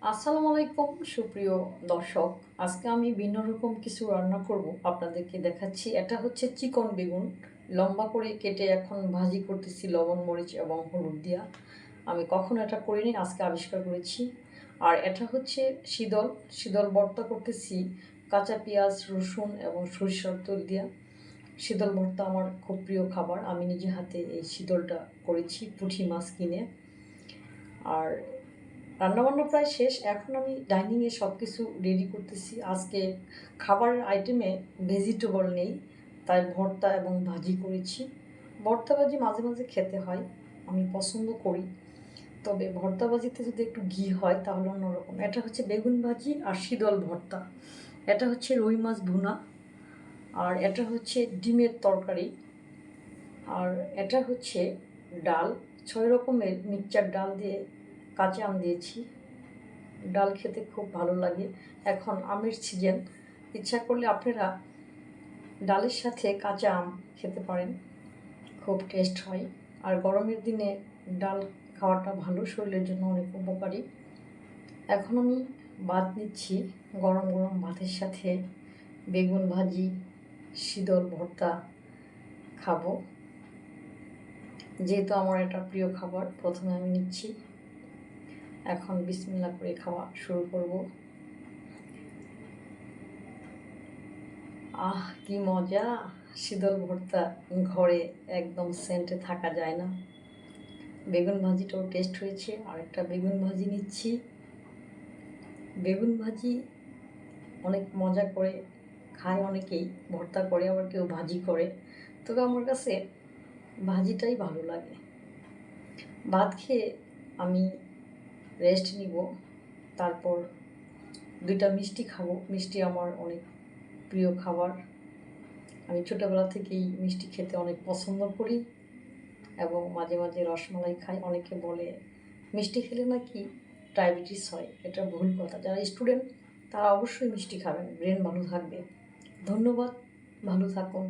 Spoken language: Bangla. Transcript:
আসসালামু আলাইকুম সুপ্রিয় দর্শক। আজকে আমি ভিন্ন রকম কিছু রান্না করব, আপনাদেরকে দেখাচ্ছি। এটা হচ্ছে চিকন বেগুন, লম্বা করে কেটে এখন ভাজি করতেছি লবণ মরিচ এবং হলুদ দিয়া। আমি কখনো এটা করিনি, আজকে আবিষ্কার করেছি। আর এটা হচ্ছে শীতল শীতল ভর্তা করতেছি কাঁচা পেঁয়াজ রসুন এবং সরিষার তেল দিয়া। শীতল ভর্তা আমার খুব প্রিয় খাবার, আমি নিজে হাতে এই শীতলটা করেছি পুঁটি মাছ কিনে। আর রান্নাবান্না প্রায় শেষ, এখন আমি ডাইনিংয়ে সব কিছু রেডি করতেছি। আজকে খাবারের আইটেমে ভেজিটেবল নেই, তাই ভর্তা এবং ভাজি করেছি। ভর্তা ভাজি মাঝে মাঝে খেতে হয়, আমি পছন্দ করি, তবে ভর্তা ভাজিতে যদি একটু ঘি হয় তাহলে অন্যরকম। এটা হচ্ছে বেগুন ভাজি আর শীতল ভর্তা, এটা হচ্ছে রুই মাছ ভুনা, আর এটা হচ্ছে ডিমের তরকারি, আর এটা হচ্ছে ডাল। 6 রকমের মিক্সচার ডাল দিয়ে কাঁচা আম দিয়েছি। ডাল খেতে খুব ভালো লাগে, এখন আমের সিজন, ইচ্ছা করলে আপনারা ডালের সাথে কাঁচা আম খেতে পারেন, খুব টেস্ট হয়। আর গরমের দিনে ডাল খাওয়াটা ভালো, শরীরের জন্য অনেক উপকারী। এখন আমি ভাত নিচ্ছি, গরম গরম ভাতের সাথে বেগুন ভাজি শীতল ভর্তা খাবো, যেহেতু আমার এটা প্রিয় খাবার। প্রথমে আমি নিচ্ছি, এখন বিসমিল্লাহ করে খাওয়া শুরু করব। আহ কি মজা! শীতল ভর্তা ঘরে একদম সেন্টে থাকা যায় না। বেগুন ভাজিটাও টেস্ট হয়েছে, আরেকটা বেগুন ভাজি নিচ্ছি। বেগুন ভাজি অনেক মজা করে খায় অনেকেই, ভর্তা করে আবার কেউ ভাজি করে, তবে আমার কাছে ভাজিটাই ভালো লাগে। ভাত খেয়ে আমি রেস্ট নিব, তারপর 2টা মিষ্টি খাবো। মিষ্টি আমার অনেক প্রিয় খাবার, আমি ছোটোবেলা থেকেই মিষ্টি খেতে অনেক পছন্দ করি এবং মাঝে মাঝে রসমালাই খাই। অনেকে বলে মিষ্টি খেলে নাকি ডায়াবেটিস হয়, এটা ভুল কথা। যারা স্টুডেন্ট তারা অবশ্যই মিষ্টি খাবেন, ব্রেন ভালো থাকবে। ধন্যবাদ, ভালো থাকুন।